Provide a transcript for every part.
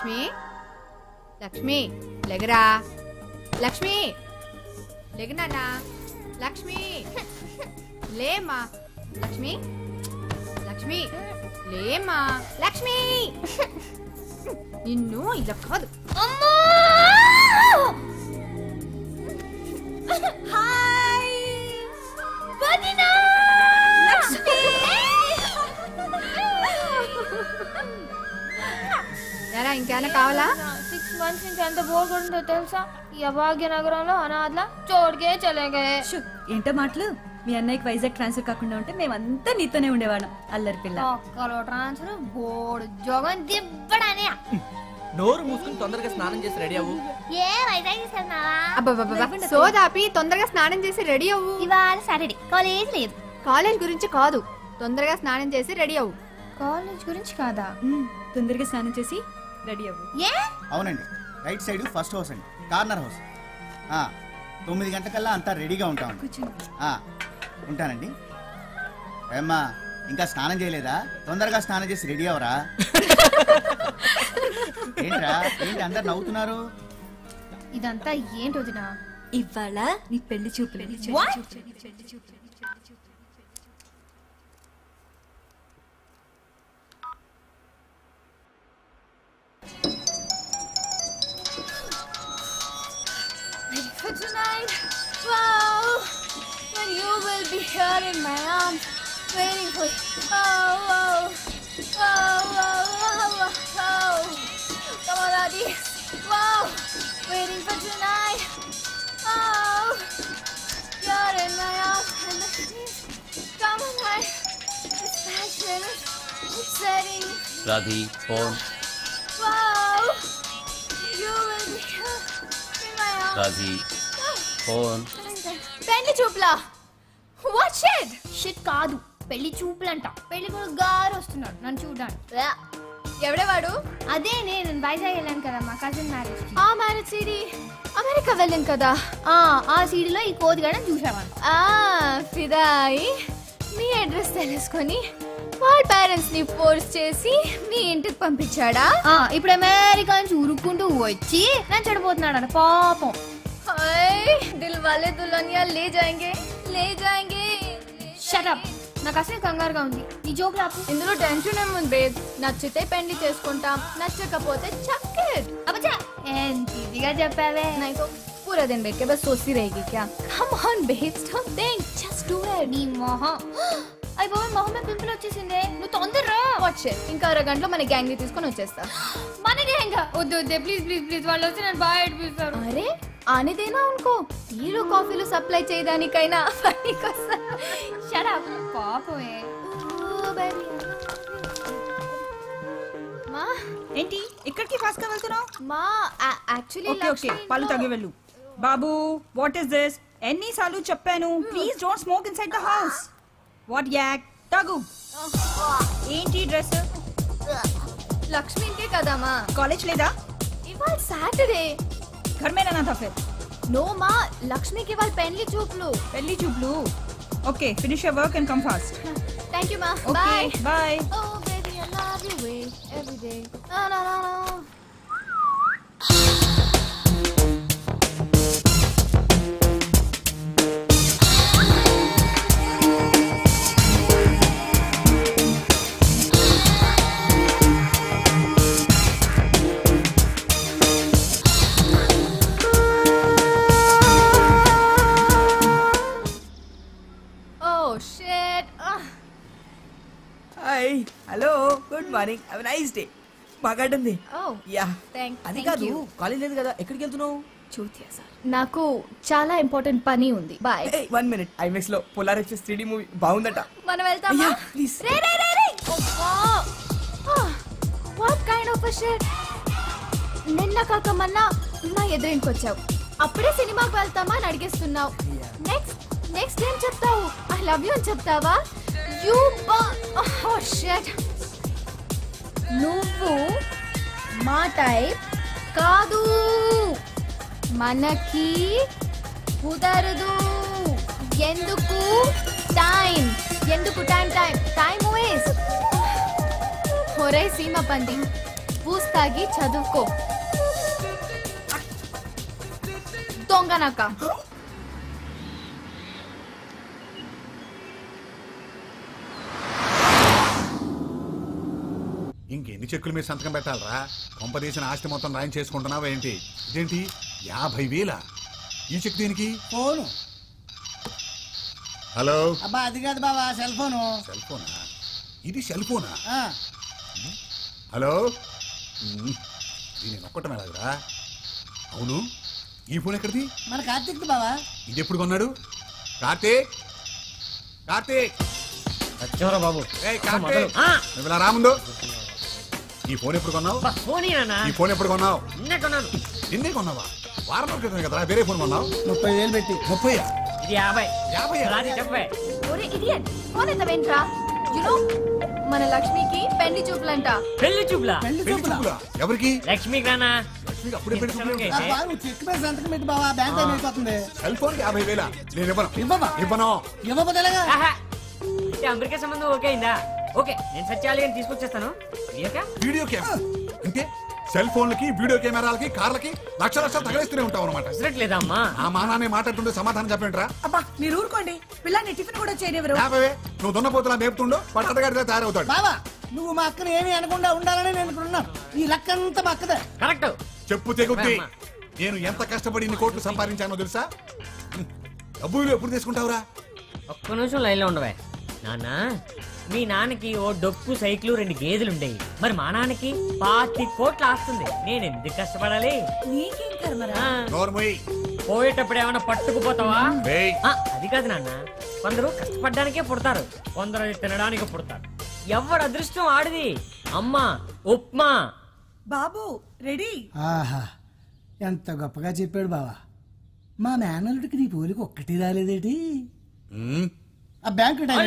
లక్ష్మి లక్ష్మి లెగరా లక్ష్మి లెగనానా లక్ష్మి లేమా లక్ష్మి లక్ష్మి లేమా లక్ష్మి నిన్ను ఇలా కాదు హాయ్ వదినా లక్ష్మి యారా ఇంకేమైనా కావాలా 6 months నుంచి ఎంత బోర్ కొడుతుందో తెలుసా ఈ అభాగ్య నగరంలో అనాథలా చోటుకే చలేగే ఏంటో మాటలు మీ అన్నయ్యకి వైజాగ్ ట్రాన్స్ఫర్ కాకుండా ఉంటే మేమంతా నీతోనే ఉండేవాళ్ళం అల్లరి పిల్ల ఒక్కలో ట్రాన్స్ఫర్ బోర్డు జోగం దిబ్బడానే నోరు మూసుకుని తొందరగా స్నానం చేసి రెడీ అవ్వు. ఏ వైజాగ్ తీసుకెళ్తున్నావా అబ్బబ్బబ్బ సోదాపి తొందరగా స్నానం చేసి రెడీ అవ్వు. ఇవాళ సాటర్డే కాలేజ్ లేదు. కాలేజ్ గురించి కాదు, తొందరగా స్నానం చేసి రెడీ అవ్వు. కాలేజ్ గురించి కాదా? తొందరగా స్నానం చేసి రెడీ అవ్వు. ఏ అవునండి, రైట్ సైడ్ ఫస్ట్ హౌస్ అండి, కార్నర్ హౌస్. 9 గంటలకల్లా అంతా రెడీగా ఉంటామండి. ఉంటానండి. ఏమ్మా ఇంకా స్నానం చేయలేదా? తొందరగా స్నానం చేసి రెడీ అవరా. ఏంట్రా ఏంటి అందరు నవ్వుతున్నారు? ఇదంతా ఏంటి వదినా? ఇవాళ నీ పెళ్లి చూపులు. For tonight, wow, when you will be here in my arms, waiting for you. Oh, wow, wow, wow, wow, wow. Come on, Adi. Wow, waiting for tonight. Oh, you're in my arms and the sheets. Come on, I. It's passionate. It's setting. Radhi, phone. Wow, you will be here in my arms. Radhi, phone. పెళ్లి చూపులా? What shit? Shit కాదు, పెళ్లి చూపులంట. పెళ్లి కూడా గారు వస్తున్నాడు నన్ను చూడడానికి. ఎవడే వాడు? అదే నేను వైజాగ్ వెళ్ళాను కదా మా కజిన్ మ్యారేజ్. ఆ మ్యారేజ్ సీడీ అమెరికా వెళ్ళాను కదా, ఆ సీడీలో ఈ కోతిగాడని చూసామని. ఫిదాయి మీ అడ్రస్ తెలుసుకొని వాళ్ళ పేరెంట్స్ ని ఫోర్స్ చేసి మీ ఇంటికి పంపించాడా? ఇప్పుడు అమెరికా నుంచి ఉరుక్కుంటూ వచ్చి నన్ను చెడిపోతున్నాడు పాపం. దిల్ వాలే దుల్హనియా లే జాయేంగే లే జాయేంగే. షట్ అప్, నాకు అసలు కంగారుగా ఉంది. ఈ జోక్ రాపు. ఇందులో టెన్షన్ ఏముంది బేబ్, నచ్చితే పెళ్లి చేసుకుంటాం, నచ్చకపోతే చక్కెట్. అబ్బా ఎంత ఈజీగా చెప్పావే. नहीं तो पूरा दिन बैठ के बस सोचती रहेगी क्या? Come on babes, don't think, just do it. నీ మొహం. అయ్యో మొహం మీద పింపుల్ వచ్చేసిందే. నువ్వు తొందరరా. వాచ్ ఇట్, ఇంకా అరగంటలో మన గ్యాంగ్ ని తీసుకొని వచ్చేస్తా. మన గ్యాంగ్? వద్దు వద్దే, ప్లీజ్ ప్లీజ్ ప్లీజ్, వాళ్ళు వచ్చి నన్ను బాగా ఏడిపిస్తారు. అరే ఆనే దేనా ఉनको, టీలు కాఫీలు సప్లై చేయడానికైనా పనికొస్తా. షట్ అప్ పాపమే. మా ఏంటి ఇక్కడికి ఫాస్ట్ గా వెళ్తున్నావు? మా యాక్చువల్లీ ఓకే ఓకే, పళ్ళు తగ్గి వెళ్ళు. బాబు, వాట్ ఇస్ దిస్? ఎన్నిసార్లు చెప్పాను, please don't smoke inside the house. What yuck తగు. ఏంటి డ్రెస్? లక్ష్మి ఇంకే కదా మా. కాలేజ్ లేదా? ఇవాళ సాటర్డే. घर में रहना था फिर. నో మా, లక్ష్మికి ఇవాళ పెళ్లి చూపులు. పెళ్లి చూపులు. Okay, finish your work and come fast. Thank you మా. Okay bye. Oh baby, I love you way every day. No no no no. Oh shit. Hi hello good morning, have a nice day. బాగాడుంది. Oh. Yeah Thank అది you. కాదు, college లేదు కదా, ఎక్కడికి వెళ్తున్నావు? చూతియా sir, నాకు చాలా ఇంపార్టెంట్ పని ఉంది. బాయ్. 1 మినిట్, ఐమాక్స్ లో పోలార్ ఎక్స్ప్రెస్ 3D మూవీ బాగుందట. మనం వెళ్తామా? ప్లీజ్. రే రే రే రే. What kind of a shit. నిన్న కాక మొన్న నా ఎదురింటికి వచ్చావు, అప్పుడే సినిమాకి వెళ్తామా అని అడిగేస్తున్నావు. నెక్స్ట్ ఏం చెప్తావు? ఐ లవ్ యూ అని చెప్తావా? You shit. నువ్వు మా టైప్ కాదు, మనకి కుదరదు. ఎందుకు టైం వేస్ట్. ఒరే సీమ పంది, బూస్ తాగి చదువుకో. దొంగనాక. ఇంకెన్ని చెక్కులు మీరు సంతకం పెట్టాలరా? కొంపదీసిన ఆస్తి మొత్తం రాయం చేసుకుంటున్నావా ఏంటి? ఇదేంటి 50,000? ఈ చెక్ దీనికి? ఫోను. హలో. అబ్బా అది కాదు బావా, సెల్ ఫోను. సెల్ ఫోనా? ఇది సెల్ ఫోనా? ఆ. హలో. దీని నొక్కటం ఎలాగరా? అవును, ఈ ఫోన్ ఎక్కడిది? మన కార్తీక్ బావా. ఇది ఎప్పుడు కొన్నాడు? కార్తీక్, కార్తీక్ వచ్చారా బాబు? నువ్వు ఇలా రాముందు. ఈ ఫోన్ ఎప్పుడు కొన్నావు? ఈ ఫోన్ ఎప్పుడు కొన్నావు? నిన్నే కొన్నావా? వారం రోజుల క్రితమే కదరా వేరే ఫోన్ కొన్నావు. 30,000 పెట్టి. 30? ఇది 50. 50? ఒరే ఇడియట్, ఫోన్ ఎత్తవేంట్రా? యు నో మన లక్ష్మికి పెళ్లి చూపులంట. పెళ్లి చూపులా? పెళ్లి పెళ్లి చూపులా? ఎవరికి? లక్ష్మికి రానా? లక్ష్మికి అప్పుడే పెళ్లి చూపులు? అబ్బా నువ్వు చెక్ మీద సంతకం పెట్టి బావా, బ్యాంక్ టైం అయిపోతుంది. Cell phone 50,000? నేను ఇవ్వను. ఇవ్వను. ఇవ్వబోతేలాగా. అమెరికా సంబంధం ఓకే అయిందా? ఓకే, నేను సత్యాలి అని తీసుకొచ్చేస్తాను. వీడియో కెమెరా అంటే సెల్ ఫోన్లకి, వీడియో కెమెరాలకి, కార్లకి లక్షలు తగిలిస్తూనే ఉంటావు అనమాట. లేదా అమ్మా? ఆ మానాన్ని మాట్లాడుతుంటే సమాధానం చెప్పండిరా. అబ్బా మీరు ఊరుకోండి, పిల్లని టిఫిన్ కూడా చేయనివ్వరు. నువ్వు దున్నపోతులా మేపుతుండో పట్టడగాడిగా తయారవుతాడు. బావా నువ్వు మా అక్కని ఏమీ అనకుండా ఉండాలని నేను ఇక్కడ ఉన్నాను. ఈ లక్కంతా మా అక్కదే. కరెక్ట్. చెప్పు తెగుద్ది. నేను ఎంత కష్టపడి ఇన్ని కోట్లు సంపాదించానో తెలుసా? డబ్బులు ఎప్పుడు తీసుకుంటావురా? ఒక్క నిమిషం లైన్లో ఉండవే. నాన్న, మీ నాన్నకి ఓ డొక్కు సైకిల్ 2 గేదెలు ఉండేవి. మరి మా నాన్నకి 25 కోట్లు ఆస్తుంది. నేను ఎందుకు కష్టపడాలి? నీకేం కర్మరా? పోయేటప్పుడు ఏమైనా పట్టుకుపోతావా? అది కాదు నాన్న, కొందరు కష్టపడడానికే పుడతారు, కొందరు తినడానికి పుడతారు. ఎవరు అదృష్టం ఆడిది. అమ్మా ఉప్మా. బాబు రెడీ? ఆహా ఎంత గొప్పగా చెప్పాడు బావా. మా మేనల్లుడికి నీ పోలికి ఒక్కటి రాలేదేటి? ఆ బ్యాంకు టైం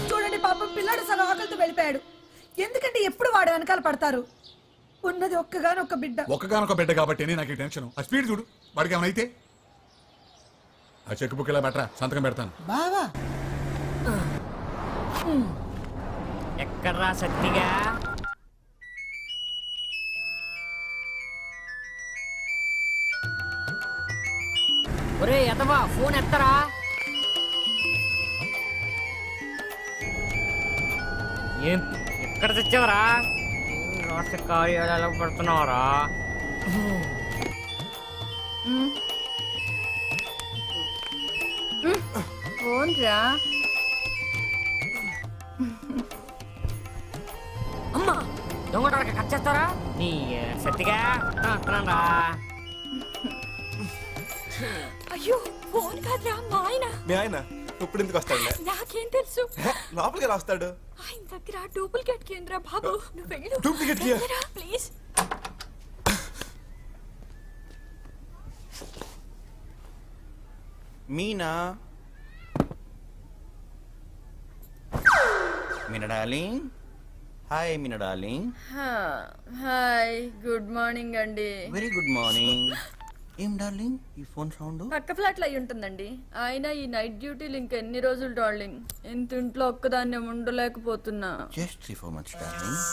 చూడండి పాపం, పిల్లాడు సగం ఆకలితో వెళ్ళిపోయాడు. ఎందుకంటే ఎప్పుడు వాడు వెనకాల పడతారు. ఉన్నది ఒక్కగానొక్క బిడ్డ. ఒక్కగానొక్క బిడ్డ కాబట్టి నాకు టెన్షన్. ఆ స్పీడ్ చూడు, వాడికి ఏమైనా అయితే. ఆ చెక్ బుక్ ఇలా బెటరా, సంతకం పెడతాను. బావా ఎక్కడ్రా సత్తిగా? ఒరే ఎదవా, ఫోన్ ఎత్తరా. ఏం ఎక్కడ తెచ్చావరా? రాష్ట్ర కార్యాలయాలకు పడుతున్నావరా? ఫోన్ రా. అమ్మా దొంగ కట్ చేస్తారా నీ సత్తిగా? రా. అయ్యో ఫోన్ కాదురా, మా ఆయన. మీ ఆయన ఇప్పుడు ఎందుకు వస్తాడు? నాకేం తెలుసు. లోపలికి ఎలా వస్తాడు? ఆయన దగ్గర డూప్లికేట్ కేంద్ర బాబు. నువ్వు వెళ్ళు. Duplicate please. Meena, Meena darling. Hi Meena darling. Hi, good morning అండి. Very good morning. ఏం డార్లింగ్ ఈ ఫోన్ సౌండ్? పక్క ఫ్లాట్ లో అయి ఉంటుందండి. ఆయన ఈ నైట్ డ్యూటీలు ఇంకెన్ని రోజులు డార్లింగ్? ఇంత ఇంట్లో ఒక్కదాన్ని ఉండలేకపోతున్నా. Just 3-4 months darling.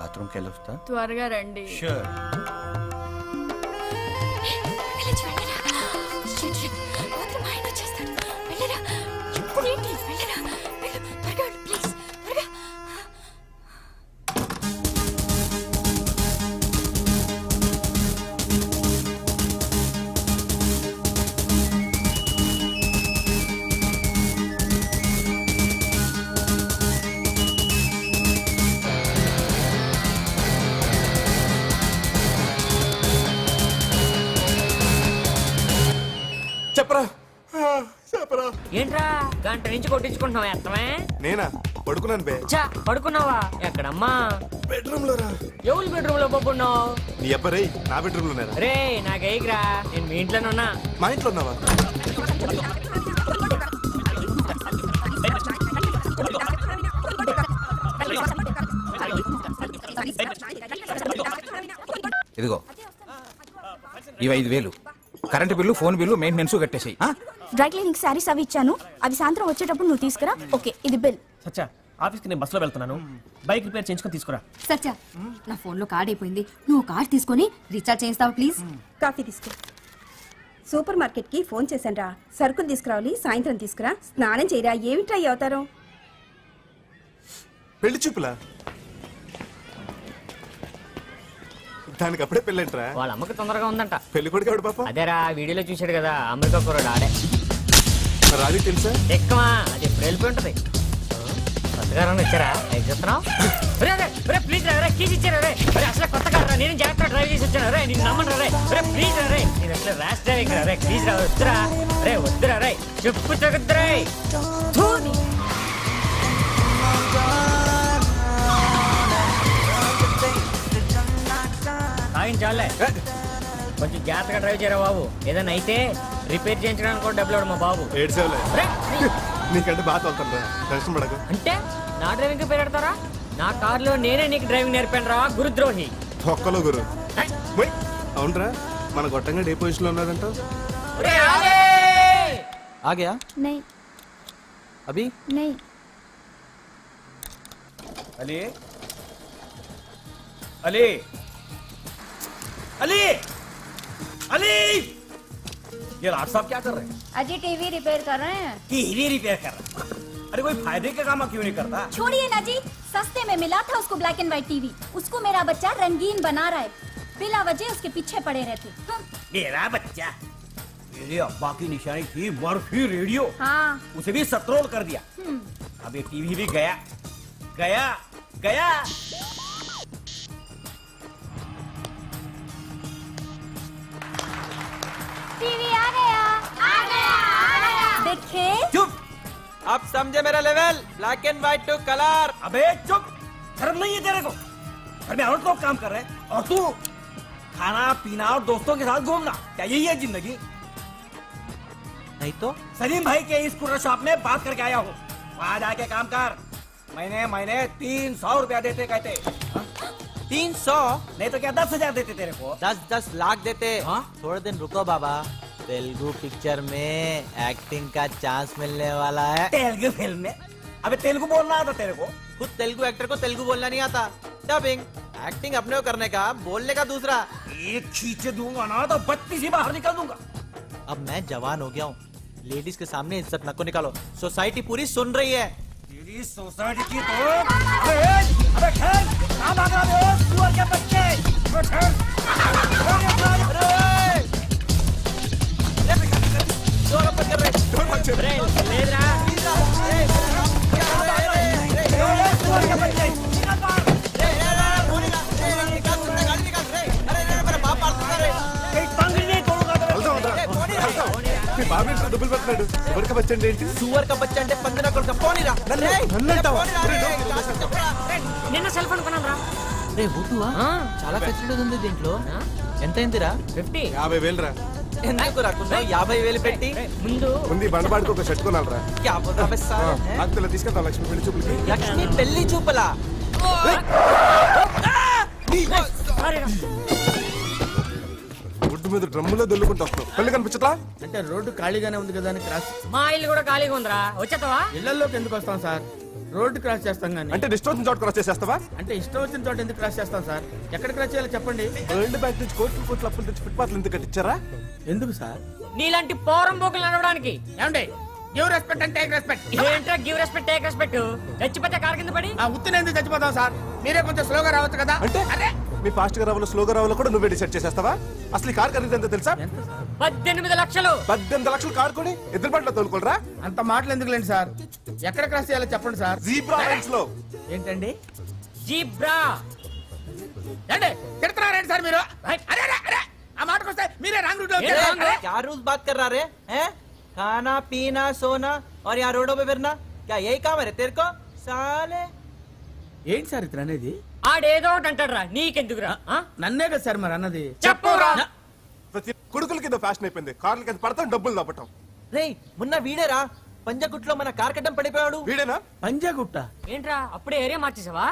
బాత్రూమ్కి వెళ్ళొస్తా. త్వరగా రండి. షూర్. ఏంట్రా గంట నుంచి కొట్టించుకుంటున్నావు? ఎత్తమే. నేనా? పడుకున్నాను బే. పడుకున్నావా? ఎక్కడమ్మా? బెడ్రూమ్ లో రా. ఎవరి బెడ్రూమ్ లో పడుకున్నావు? నీ అబ్బరే నా బెడ్రూమ్ లోనే రా. రే నాకేగిరా, నేను మీ ఇంట్లోనే ఉన్నా. మా ఇంట్లో ఉన్నావా? ఇదిగో ఇవి 5,000 current bill, phone bill, maintenance కట్టేసాయి. డ్రై క్లీనింగ్ శారీస్ అవి ఇచ్చాను, అవి సాయంత్రం వచ్చేటప్పుడు నువ్వు తీసుకురా. ఓకే, ఇది బిల్. సచ్చా ఆఫీస్కి నేను బస్సులో వెళ్తున్నాను, బైక్ రిపేర్ చేయించుకొని తీసుకురా. సత్య, నా ఫోన్లో కార్డ్ అయిపోయింది, నువ్వు కార్డ్ తీసుకొని రీఛార్జ్ చేయిస్తావా ప్లీజ్? కాఫీ తీసుకో. సూపర్ మార్కెట్ కి ఫోన్ చేశాను రా, సరుకులు తీసుకురావాలి, సాయంత్రం తీసుకురా. స్నానం చేయరా, ఏమి ట్రై అవుతారో. పెళ్లి చూపులా? దానికి అప్పుడే పెళ్ళంటరా? వాళ్ళ అమ్మకి తొందరగా ఉందంట. పెళ్లి కొడుకు ఎవడు పాప? అదేరా వీడియోలో చూశాడు కదా, అమెరికా కుర్రాడు ఆడే. రాజు తెలుసా? ఎక్కువ అది ఎప్పుడు వెళ్ళిపోయి ఉంటది. కొత్తగా వచ్చారా? ఎగ్గుతున్నావు? ప్లీజ్ రే, కీస్ ఇచ్చారా రే? అసలు కొత్త కారా, నేను జాగ్రత్త డ్రైవ్ చేసి వచ్చాను రే, నేను నమ్మను రే. ప్లీజ్ రే, నేను అసలు ర్యాష్ డ్రైవింగ్ రే. ప్లీజ్ రా, వద్దురా రే, వద్దురా రే, చెప్పు తగ్గుద్దురా. చాలే, కొంచెం జాగ్రత్తగా డ్రైవ్ చేయరా బాబు. ఏదైనా అయితే రిపేర్ చేయించడానికి కూడా డబ్బులు మా బాబు. నీకంటే బాగా తోలుతాను, టెన్షన్ పడకు. అంటే నా డ్రైవింగ్ పేరు పెడతారా? నా కార్లో నేనే నీకు డ్రైవింగ్ నేర్పాను రా, గురుద్రోహి. ఒక్కలో గురు. అవునరా, మన గొట్టంగా ఏ పొజిషన్ లో ఉన్నాడంట? आ गया? नहीं अभी नहीं. अली अली अली अली, ये राज साहब क्या कर रहे हैं? अजी टीवी रिपेयर कर रहे हैं. टीवी रिपेयर कर रहे हैं? अरे कोई फायदे का काम क्यों नहीं करता? छोड़िए ना जी, सस्ते में मिला था उसको ब्लैक एंड व्हाइट टीवी. उसको मेरा बच्चा रंगीन बना रहा है, बिला वजह उसके पीछे पड़े रहते. मेरा बच्चा? मेरे अब्बा की निशानी थी मर्फी रेडियो. हाँ, उसे भी सत्रोल कर दिया. अब ये टीवी भी गया गया गया. टीवी आ गया आ गया आ गया. देखे? चुप, अब समझे मेरा level. Black and white to colour. अबे चुप, शर्म नहीं है तेरे को? घर में औरत लोग काम कर रहे हैं और तू खाना पीना और दोस्तों के साथ घूमना, क्या यही है जिंदगी? नहीं तो सलीम भाई के इस कुर्रा शॉप में बात करके आया हूँ, वहाँ जाके काम कर. महीने 300 रुपया देते कहते. 300? नहीं तो क्या 10,000 देते तेरे को? 10 लाख देते. थोड़े दिन रुको बाबा, तेलुगु पिक्चर में एक्टिंग का चांस मिलने वाला है. तेलुगु फिल्म में? अबे तेलुगु बोलना आता तेरे को? खुद तेलुगु एक्टर को तेलुगु बोलना नहीं आता. डबिंग एक्टिंग अपने को करने का, बोलने का दूसरा. एक खींचे दूंगा ना तो 32 ही बाहर निकल दूंगा. अब मैं जवान हो गया हूँ, लेडीज के सामने इज्जत नको निकालो. सोसाइटी पूरी सुन रही है. तेरी सोसाइटी की तो अबे खेल, कहाँ भाग रहे हो सुअर के बच्चे? డబ్బులు పెట్టాడు. సువర్ కా బచ్చా అంటే ఏంటి? సువర్ కా బచ్చా అంటే పందిన కొడుకు. పోనీరా నిన్న సెల్ ఫోన్ కొన్నాను రా. రే బుట్టువా, చాలా ఫెసిలిటీస్ ఉంది దీంట్లో. ఎంత అయిందిరా? 50. 50,000 రా. ఎందుకు రాకుండా 50,000 పెట్టి ముందు బండబాడికి ఒక షర్ట్ కొనాలరా. నాకు తీసుకెళ్తాం లక్ష్మి పెళ్లి చూపులకి. లక్ష్మి పెళ్లి చూపలా? రోడ్డు మీద డ్రమ్ములో దొల్లుకుంటూ వస్తున్నావు, పెళ్లి కనిపించట్లా? అంటే రోడ్డు ఖాళీగానే ఉంది కదా అని క్రాస్. మా ఇల్లు కూడా ఖాళీగా ఉందిరా, వచ్చేస్తావా? ఇళ్లలోకి ఎందుకు వస్తాం సార్, రోడ్డు క్రాస్ చేస్తాం కానీ. అంటే ఇష్టం వచ్చిన చోట క్రాస్ చేసేస్తావా? అంటే ఇష్టం వచ్చిన చోట ఎందుకు క్రాస్ చేస్తాం సార్? ఎక్కడ క్రాస్ చేయాలో చెప్పండి. వరల్డ్ బ్యాంక్ నుంచి కోట్ల అప్పులు తెచ్చి ఫుట్పాత్లు ఎందుకు కట్టించారా? ఎందుకు సార్? నీలాంటి పోరం పోకులు నడవడానికి. ఏమండి, గివ్ రెస్పెక్ట్ అంటే టేక్ రెస్పెక్ట్. ఏంట్రా గివ్ రెస్పెక్ట్ టేక్ రెస్పెక్ట్? చచ్చిపోతే కారు కింద పడి ఆ ఉత్తిని ఎందుకు చచ్చిపోతాం సార్? మీరే కొంచెం స్లోగా రావచ్చు కదా. అంటే అదే మీ ఫాస్ట్ గా రావాలో స్లోగా రావాలో కూడా నువ్వే డిసైడ్ చేసేస్తావా? అసలు ఈ కార్ ఖరీదు ఎంత తెలుసా? 18 లక్షలు. 18 లక్షలు కార్ కొని ఎదురు బండ్లో తోలుకోరా? అంత మాటలు ఎందుకులేండి సార్, ఎక్కడ క్రాస్ చేయాలో చెప్పండి సార్. జీబ్రా లైన్స్ లో. ఏంటండి జీబ్రా? ఏంటి తిడుతున్నారేంటి సార్ మీరు? అరే అరే అరే, ఆ మాటకు వస్తే మీరే రాంగ్ రూట్ లో వచ్చారు. क्या रूल्स बात कर रहा रे हैं? खाना पीना सोना और यहाँ रोडों पे फिरना, क्या यही काम है तेरे को साले? ఏంటి సార్ ఇతను అనేది? ఆడేదో ఒకటి అంటాడురా, నీకెందుకురా? నన్నే కదా సార్ మరి అన్నది. చెప్పురా. ప్రతి కొడుకులకి ఇదో ఫ్యాషన్ అయిపోయింది, కార్ల కింద పడతాం డబ్బులు దాపటం. రే మొన్న వీడేరా పంజగుట్లో మన కార్ కట్టం పడిపోయాడు. వీడేనా? పంజాగుట్ట? ఏంట్రా అప్పుడే ఏరియా మార్చేసావా?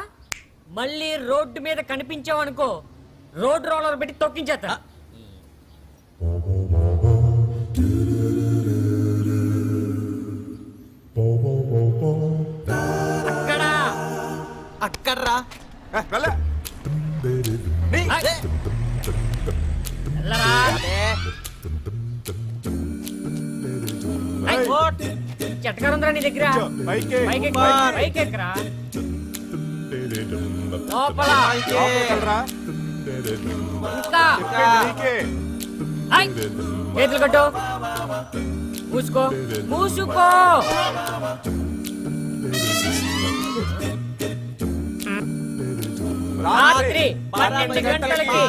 మళ్ళీ రోడ్డు మీద కనిపించావు అనుకో, రోడ్ రోలర్ పెట్టి తొక్కించేస్తా. అక్కడ్రా చెట్టకారుందిరా నీ దగ్గర. పైకి ఎక్కరా లోపల చేతులు కట్టు. మూసుకో మూసుకో. రాత్రి 12 గంటలకి